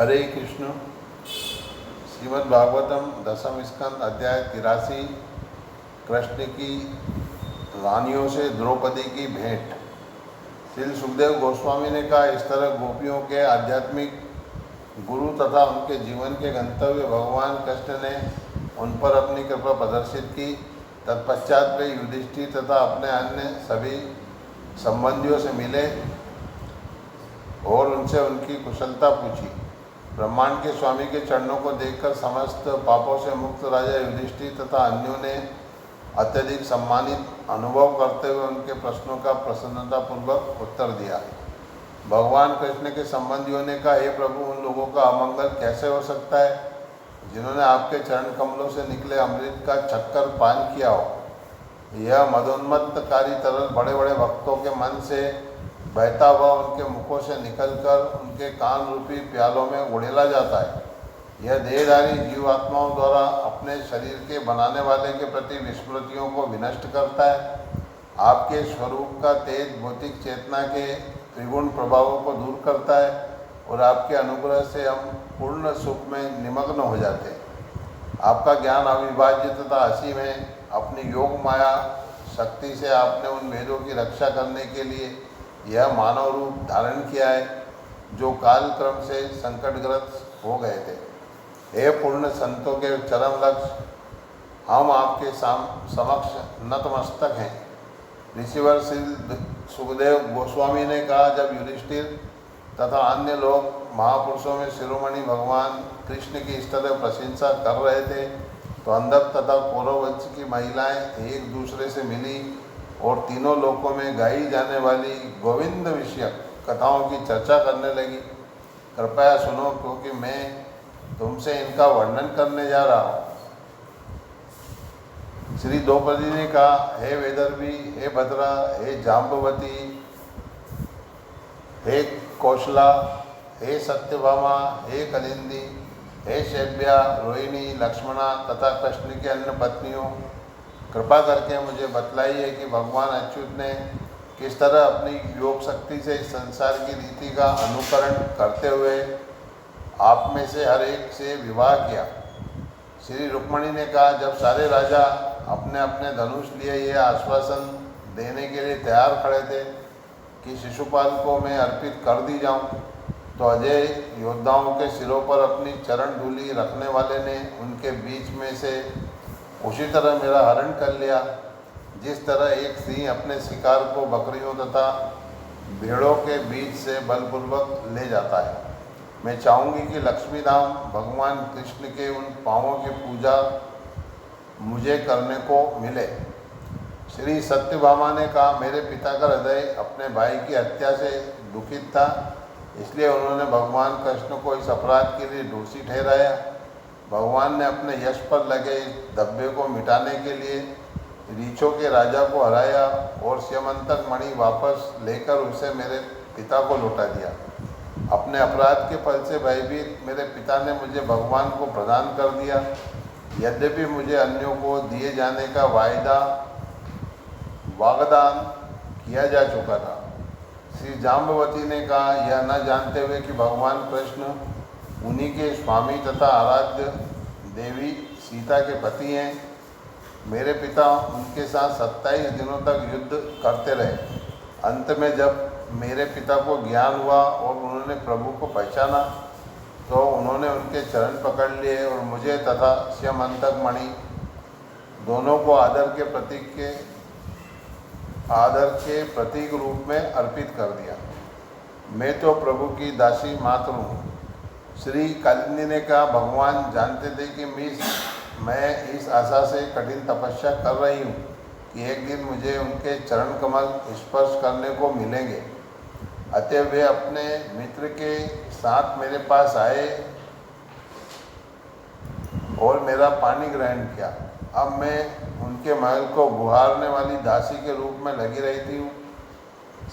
हरे कृष्ण। श्रीमद् भागवतम दसम स्कंद अध्याय 83। कृष्ण की रानियों से द्रौपदी की भेंट। श्री सुखदेव गोस्वामी ने कहा, इस तरह गोपियों के आध्यात्मिक गुरु तथा उनके जीवन के गंतव्य भगवान कृष्ण ने उन पर अपनी कृपा प्रदर्शित की। तत्पश्चात वे युधिष्ठिर तथा अपने अन्य सभी संबंधियों से मिले और उनसे उनकी कुशलता पूछी। ब्रह्मांड के स्वामी के चरणों को देखकर समस्त पापों से मुक्त राजा युधिष्ठिर तथा अन्यों ने अत्यधिक सम्मानित अनुभव करते हुए उनके प्रश्नों का प्रसन्नतापूर्वक उत्तर दिया। भगवान कृष्ण के संबंधियों ने कहा, हे प्रभु, उन लोगों का अमंगल कैसे हो सकता है जिन्होंने आपके चरण कमलों से निकले अमृत का चक्कर पान किया हो। यह मदोन्मत्तकारी तरल बड़े बड़े भक्तों के मन से बहता हुआ उनके मुखों से निकलकर उनके कान रूपी प्यालों में उड़ेला जाता है। यह देहधारी जीवात्माओं द्वारा अपने शरीर के बनाने वाले के प्रति विस्मृतियों को विनष्ट करता है। आपके स्वरूप का तेज भौतिक चेतना के त्रिगुण प्रभावों को दूर करता है और आपके अनुग्रह से हम पूर्ण सुख में निमग्न हो जाते हैं। आपका ज्ञान अविभाज्य तथा असीम है। अपनी योग माया शक्ति से आपने उन वेदों की रक्षा करने के लिए यह मानव रूप धारण किया है जो काल क्रम से संकटग्रस्त हो गए थे। हे पूर्ण संतों के चरम लक्ष्य, हम आपके समक्ष नतमस्तक हैं। ऋषिवर श्री सुखदेव गोस्वामी ने कहा, जब युधिष्ठिर तथा अन्य लोग महापुरुषों में शिरोमणि भगवान कृष्ण की इस तरह प्रशंसा कर रहे थे तो अंधक तथा कौरव वंश की महिलाएं एक दूसरे से मिली और तीनों लोकों में गाई जाने वाली गोविंद विषयक कथाओं की चर्चा करने लगी। कृपया सुनो, क्योंकि मैं तुमसे इनका वर्णन करने जा रहा हूँ। श्री द्रौपदी ने कहा, हे वेदर्भी, हे भद्रा, हे जाम्बवती, हे कौशला, हे सत्यभामा, हे कलिंदी, हे शैब्या, रोहिणी, लक्ष्मणा तथा कृष्ण की अन्य पत्नियों, कृपा करके मुझे बतलाइए कि भगवान अच्युत ने किस तरह अपनी योग शक्ति से इस संसार की रीति का अनुकरण करते हुए आप में से हर एक से विवाह किया। श्री रुक्मणी ने कहा, जब सारे राजा अपने अपने धनुष लिए यह आश्वासन देने के लिए तैयार खड़े थे कि शिशुपाल को मैं अर्पित कर दी जाऊं, तो अजय योद्धाओं के सिरों पर अपनी चरण धूलि रखने वाले ने उनके बीच में से उसी तरह मेरा हरण कर लिया, जिस तरह एक सिंह अपने शिकार को बकरियों तथा भेड़ों के बीच से बलपूर्वक ले जाता है। मैं चाहूँगी कि लक्ष्मीधाम भगवान कृष्ण के उन पाँवों की पूजा मुझे करने को मिले। श्री सत्यभामा ने कहा, मेरे पिता का हृदय अपने भाई की हत्या से दुखित था, इसलिए उन्होंने भगवान कृष्ण को इस अपराध के लिए दोषी ठहराया। भगवान ने अपने यश पर लगे इस धब्बे को मिटाने के लिए रीछों के राजा को हराया और स्यमंतक मणि वापस लेकर उसे मेरे पिता को लौटा दिया। अपने अपराध के फल से भयभीत मेरे पिता ने मुझे भगवान को प्रदान कर दिया, यद्यपि मुझे अन्यों को दिए जाने का वागदान किया जा चुका था। श्री जाम्बवती ने कहा, यह न जानते हुए कि भगवान कृष्ण उन्हीं के स्वामी तथा आराध्य देवी सीता के पति हैं, मेरे पिता उनके साथ 27 दिनों तक युद्ध करते रहे। अंत में जब मेरे पिता को ज्ञान हुआ और उन्होंने प्रभु को पहचाना तो उन्होंने उनके चरण पकड़ लिए और मुझे तथा स्यमंतक मणि दोनों को आदर के प्रतीक रूप में अर्पित कर दिया। मैं तो प्रभु की दासी मात्र हूँ। श्री कालिंदी ने कहा, भगवान जानते थे कि मैं इस आशा से कठिन तपस्या कर रही हूँ कि एक दिन मुझे उनके चरण कमल स्पर्श करने को मिलेंगे। अतः वे अपने मित्र के साथ मेरे पास आए और मेरा पानी ग्रहण किया। अब मैं उनके महल को गुहारने वाली दासी के रूप में लगी रहती हूँ।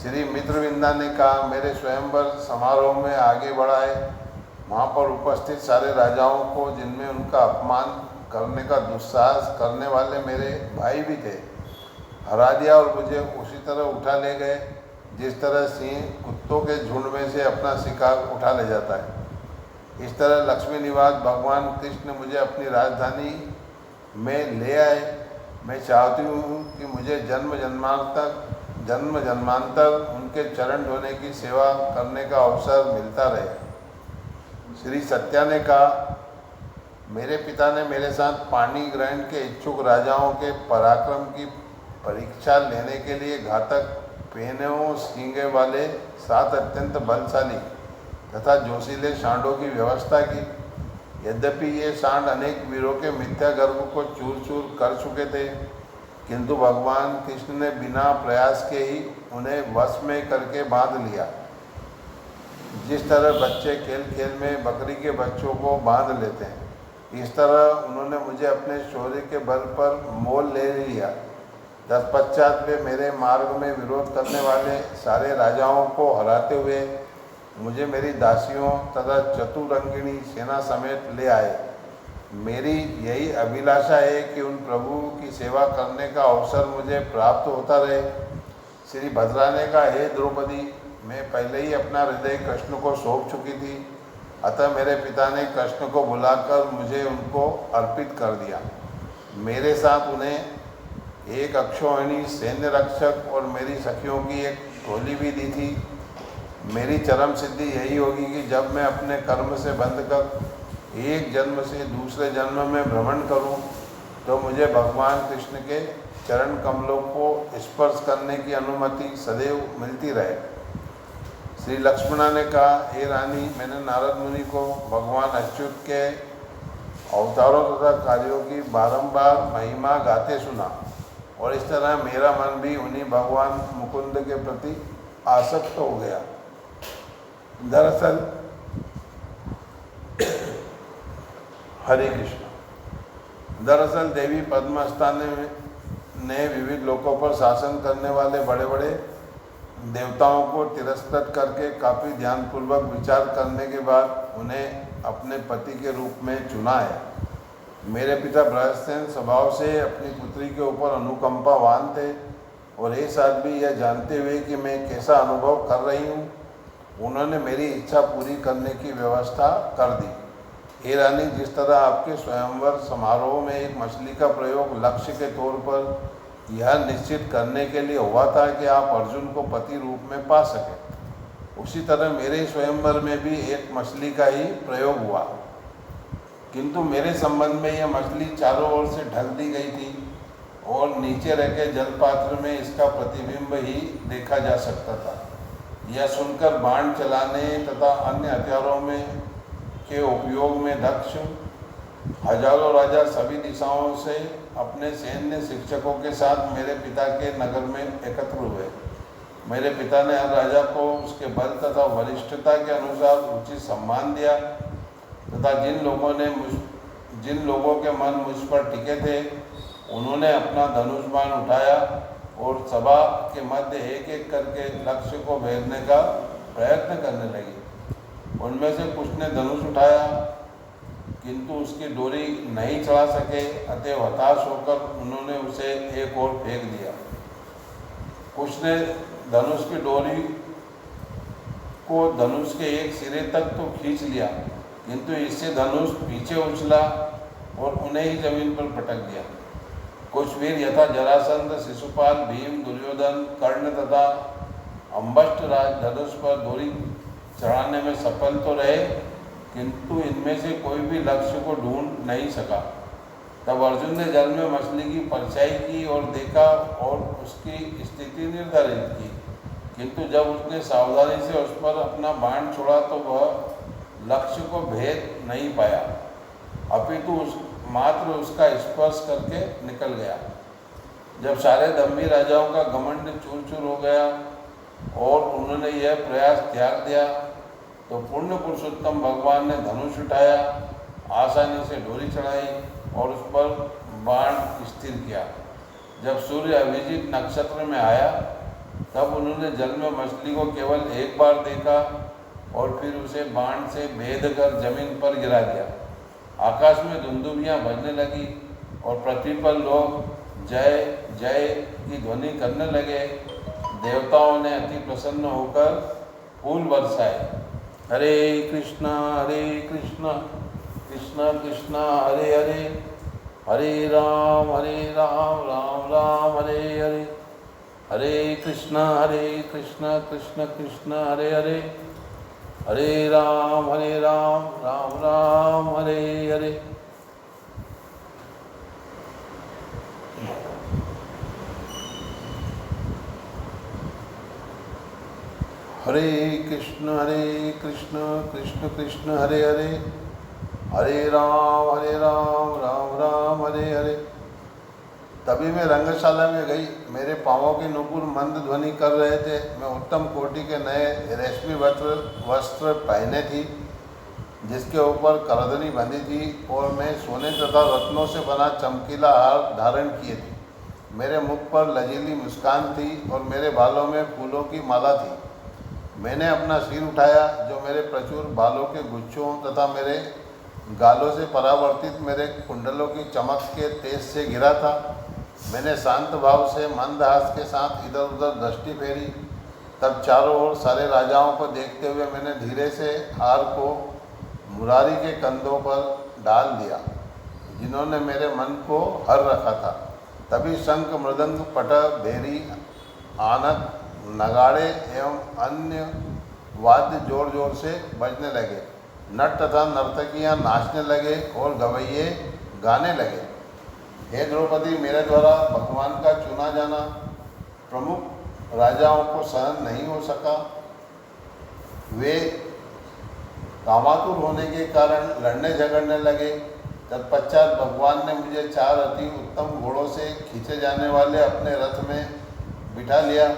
श्री मित्रविंदा ने कहा, मेरे स्वयंवर समारोह में आगे बढ़ाए वहाँ पर उपस्थित सारे राजाओं को, जिनमें उनका अपमान करने का दुस्साहस करने वाले मेरे भाई भी थे, हरा दिया और मुझे उसी तरह उठा ले गए जिस तरह सिंह कुत्तों के झुंड में से अपना शिकार उठा ले जाता है। इस तरह लक्ष्मी निवास भगवान कृष्ण मुझे अपनी राजधानी में ले आए। मैं चाहती हूँ कि मुझे जन्म जन्मांतर उनके चरण धोने की सेवा करने का अवसर मिलता रहे। श्री सत्या ने कहा, मेरे पिता ने मेरे साथ पानी ग्रहण के इच्छुक राजाओं के पराक्रम की परीक्षा लेने के लिए घातक पेनों सींगे वाले 7 अत्यंत बलशाली तथा जोशीले सांडों की व्यवस्था की। यद्यपि ये सांड अनेक वीरों के मिथ्या गर्व को चूर चूर कर चुके थे, किंतु भगवान कृष्ण ने बिना प्रयास के ही उन्हें वश में करके बांध लिया। जिस तरह बच्चे खेल खेल में बकरी के बच्चों को बांध लेते हैं, इस तरह उन्होंने मुझे अपने शौर्य के बल पर मोल ले लिया। तत्पश्चात वे मेरे मार्ग में विरोध करने वाले सारे राजाओं को हराते हुए मुझे मेरी दासियों तथा चतुरंगिणी सेना समेत ले आए। मेरी यही अभिलाषा है कि उन प्रभु की सेवा करने का अवसर मुझे प्राप्त होता रहे। श्री भद्रा ने कहा, हे द्रौपदी, मैं पहले ही अपना हृदय कृष्ण को सौंप चुकी थी, अतः मेरे पिता ने कृष्ण को बुलाकर मुझे उनको अर्पित कर दिया। मेरे साथ उन्हें एक अक्षौहिणी सैन्य रक्षक और मेरी सखियों की एक टोली भी दी थी। मेरी चरम सिद्धि यही होगी कि जब मैं अपने कर्म से बंध कर एक जन्म से दूसरे जन्म में भ्रमण करूं, तो मुझे भगवान कृष्ण के चरण कमलों को स्पर्श करने की अनुमति सदैव मिलती रहे। श्री लक्ष्मणा ने कहा, हे रानी, मैंने नारद मुनि को भगवान अच्युत के अवतारों तथा कार्यों की बारंबार महिमा गाते सुना, और इस तरह मेरा मन भी उन्हीं भगवान मुकुंद के प्रति आसक्त हो गया। दरअसल हरे कृष्ण। दरअसल देवी पद्महस्ता ने विविध लोकों पर शासन करने वाले बड़े बड़े देवताओं को तिरस्कृत करके काफ़ी ध्यानपूर्वक विचार करने के बाद उन्हें अपने पति के रूप में चुना है। मेरे पिता बृहस्पति स्वभाव से अपनी पुत्री के ऊपर अनुकंपावान थे, और ये साथ भी यह जानते हुए कि मैं कैसा अनुभव कर रही हूँ, उन्होंने मेरी इच्छा पूरी करने की व्यवस्था कर दी। हे रानी, जिस तरह आपके स्वयंवर समारोह में एक मछली का प्रयोग लक्ष्य के तौर पर यह निश्चित करने के लिए हुआ था कि आप अर्जुन को पति रूप में पा सकें, उसी तरह मेरे स्वयंवर में भी एक मछली का ही प्रयोग हुआ, किंतु मेरे संबंध में यह मछली चारों ओर से ढक दी गई थी और नीचे रखे जलपात्र में इसका प्रतिबिंब ही देखा जा सकता था। यह सुनकर बाण चलाने तथा अन्य हथियारों में के उपयोग में दक्ष हजारों राजा सभी दिशाओं से अपने सैन्य शिक्षकों के साथ मेरे पिता के नगर में एकत्र हुए। मेरे पिता ने हर राजा को उसके बल तथा वरिष्ठता के अनुसार उचित सम्मान दिया, तथा जिन लोगों के मन मुझ पर टिके थे, उन्होंने अपना धनुष बाण उठाया और सभा के मध्य एक एक करके लक्ष्य को भेदने का प्रयत्न करने लगे। उनमें से कुछ ने धनुष उठाया, किंतु उसकी डोरी नहीं चढ़ा सके, अतएव हताश होकर उन्होंने उसे एक ओर फेंक दिया। कुछ ने धनुष की डोरी को धनुष के एक सिरे तक तो खींच लिया, किंतु इससे धनुष पीछे उछला और उन्हें ही जमीन पर पटक दिया। कुछ वीर यथा जरासंध, शिशुपाल, भीम, दुर्योधन, कर्ण तथा अम्बष्ट राज धनुष पर डोरी चढ़ाने में सफल तो रहे, किंतु इनमें से कोई भी लक्ष्य को ढूंढ नहीं सका। तब अर्जुन ने जल में मछली की परछाई की और देखा और उसकी स्थिति निर्धारित की, किंतु जब उसने सावधानी से उस पर अपना बाण छोड़ा तो वह लक्ष्य को भेद नहीं पाया, अपितु मात्र उसका स्पर्श करके निकल गया। जब सारे दम्भी राजाओं का घमंड चूर चूर हो गया और उन्होंने यह प्रयास त्याग दिया, तो पूर्ण पुरुषोत्तम भगवान ने धनुष उठाया, आसानी से डोरी चढ़ाई और उस पर बाण स्थिर किया। जब सूर्य अभिजीत नक्षत्र में आया, तब उन्होंने जल में मछली को केवल एक बार देखा और फिर उसे बाण से भेद कर जमीन पर गिरा दिया। आकाश में धुंदुभियाँ बजने लगी और पृथ्वी पर लोग जय जय की ध्वनि करने लगे। देवताओं ने अति प्रसन्न होकर फूल बरसाए। हरे कृष्णा कृष्ण कृष्ण हरे हरे, हरे राम राम राम हरे हरे, हरे कृष्ण कृष्ण कृष्ण हरे हरे, हरे राम राम राम हरे हरे। हरे कृष्ण कृष्ण कृष्ण हरे हरे, हरे राम राम राम हरे हरे। तभी मैं रंगशाला में गई। मेरे पाँवों के नुपुर मंद ध्वनि कर रहे थे। मैं उत्तम कोटि के नए रेशमी वस्त्र पहने थी, जिसके ऊपर करदनी बंधी थी, और मैं सोने तथा रत्नों से बना चमकीला हार धारण किए थी। मेरे मुख पर लजीली मुस्कान थी और मेरे बालों में फूलों की माला थी। मैंने अपना सिर उठाया, जो मेरे प्रचुर बालों के गुच्छों तथा मेरे गालों से परावर्तित मेरे कुंडलों की चमक के तेज से गिरा था। मैंने शांत भाव से मंदहास के साथ इधर उधर दृष्टि फेरी। तब चारों ओर सारे राजाओं को देखते हुए मैंने धीरे से हार को मुरारी के कंधों पर डाल दिया, जिन्होंने मेरे मन को हर रखा था। तभी शंख, मृदंग, पट, भेरी, आनक, नगाड़े एवं अन्य वाद्य जोर जोर से बजने लगे। नट तथा नर्तकियां नाचने लगे और गवैये गाने लगे। हे द्रौपदी, मेरे द्वारा भगवान का चुना जाना प्रमुख राजाओं को सहन नहीं हो सका। वे कामातुर होने के कारण लड़ने झगड़ने लगे। तत्पश्चात भगवान ने मुझे 4 अति उत्तम घोड़ों से खींचे जाने वाले अपने रथ में बिठा लिया।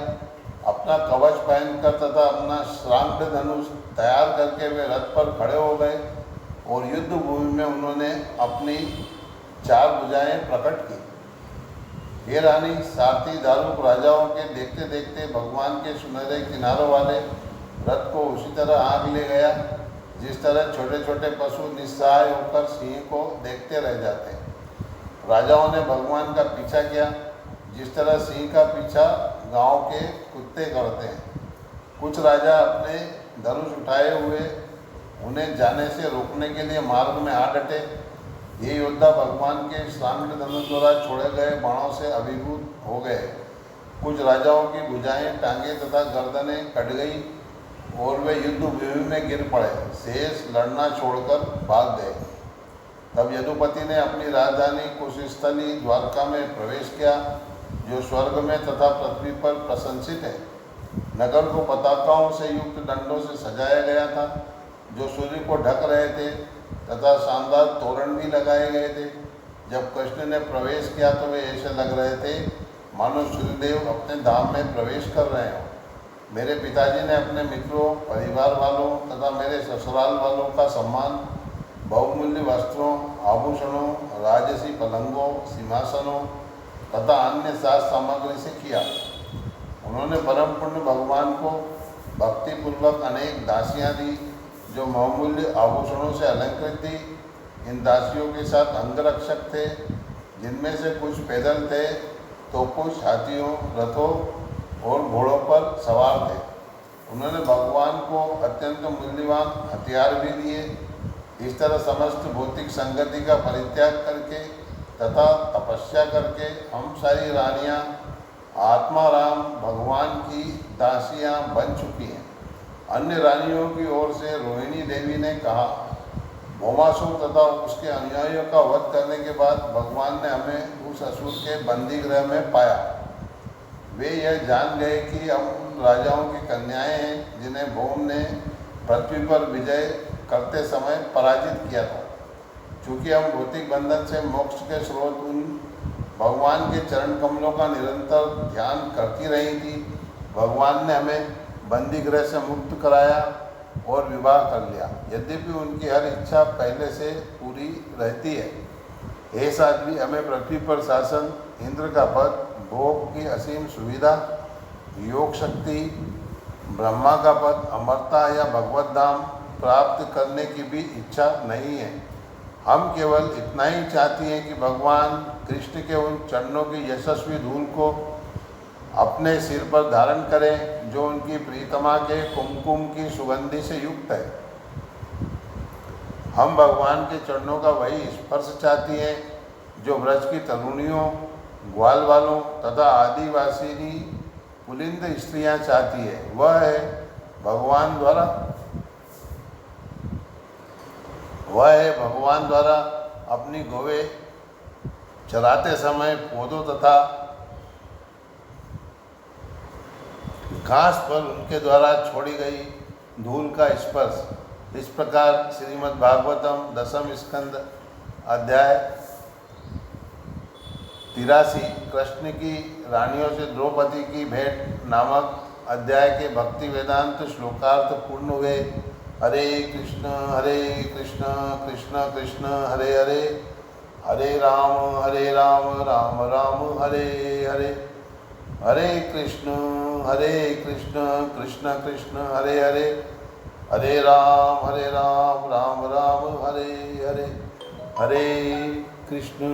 अपना कवच पहनकर तथा अपना श्रांत धनुष तैयार करके वे रथ पर खड़े हो गए और युद्ध भूमि में उन्होंने अपनी 4 भुजाएं प्रकट की। हे रानी, सारथी दारुक राजाओं के देखते देखते भगवान के सुनहरे किनारों वाले रथ को उसी तरह आग ले गया, जिस तरह छोटे छोटे पशु निस्सहाय होकर सिंह को देखते रह जाते हैं। राजाओं ने भगवान का पीछा किया, जिस तरह सिंह का पीछा गांव के कुत्ते करते हैं। कुछ राजा अपने धनुष उठाए हुए उन्हें जाने से रोकने के लिए मार्ग में आ डटे। ये योद्धा भगवान के श्रांत धनुष द्वारा छोड़े गए बाणों से अभिभूत हो गए। कुछ राजाओं की भुजाएं, टांगे तथा गर्दनें कट गई और वे युद्ध भूमि में गिर पड़े। शेष लड़ना छोड़कर भाग गए। तब यदुपति ने अपनी राजधानी कुशस्थली द्वारका में प्रवेश किया, जो स्वर्ग में तथा पृथ्वी पर प्रशंसित है। नगर को पताकाओं से युक्त डंडों से सजाया गया था, जो सूर्य को ढक रहे थे, तथा शानदार तोरण भी लगाए गए थे। जब कृष्ण ने प्रवेश किया तो वे ऐसे लग रहे थे मानो सूर्यदेव अपने धाम में प्रवेश कर रहे हों। मेरे पिताजी ने अपने मित्रों, परिवार वालों तथा मेरे ससुराल वालों का सम्मान बहुमूल्य वस्त्रों, आभूषणों, राजसी पलंगों, सिंहासनों तथा अन्य साज सामग्री से किया। उन्होंने परम पुण्य भगवान को भक्तिपूर्वक अनेक दासियां दी, जो बहुमूल्य आभूषणों से अलंकृत थी। इन दासियों के साथ अंगरक्षक थे, जिनमें से कुछ पैदल थे तो कुछ हाथियों, रथों और घोड़ों पर सवार थे। उन्होंने भगवान को अत्यंत मूल्यवान हथियार भी दिए। इस तरह समस्त भौतिक संगति का परित्याग करके तथा तपस्या करके हम सारी रानियां आत्माराम भगवान की दासियां बन चुकी हैं। अन्य रानियों की ओर से रोहिणी देवी ने कहा, भौमासुर तथा उसके अनुयायियों का वध करने के बाद भगवान ने हमें उस असुर के बंदी गृह में पाया। वे यह जान गए कि हम राजाओं की कन्याएं हैं, जिन्हें भौम ने पृथ्वी पर विजय करते समय पराजित किया था। चूँकि हम भौतिक बंधन से मोक्ष के स्रोत उन भगवान के चरण कमलों का निरंतर ध्यान करती रही थी, भगवान ने हमें बंदी गृह से मुक्त कराया और विवाह कर लिया। यद्यपि उनकी हर इच्छा पहले से पूरी रहती है। हे साध्वी, हमें पृथ्वी पर शासन, इंद्र का पद, भोग की असीम सुविधा, योग शक्ति, ब्रह्मा का पद, अमरता या भगवत धाम प्राप्त करने की भी इच्छा नहीं है। हम केवल इतना ही चाहती हैं कि भगवान कृष्ण के उन चरणों की यशस्वी धूल को अपने सिर पर धारण करें, जो उनकी प्रीतमा के कुमकुम की सुगंधि से युक्त है। हम भगवान के चरणों का वही स्पर्श चाहती हैं जो ब्रज की तरुणियों, ग्वाल वालों तथा आदिवासी पुलिंद स्त्रियां चाहती है। वह है भगवान द्वारा अपनी गौवें चराते समय पौधों तथा घास पर उनके द्वारा छोड़ी गई धूल का स्पर्श। इस प्रकार श्रीमद् भागवतम दशम स्कंद अध्याय 83 कृष्ण की रानियों से द्रौपदी की भेंट नामक अध्याय के भक्ति वेदांत श्लोकार्थ पूर्ण हुए। हरे कृष्ण कृष्ण कृष्ण हरे हरे, हरे राम राम राम हरे हरे, हरे कृष्ण कृष्ण कृष्ण हरे हरे, हरे राम राम राम हरे हरे, हरे कृष्ण।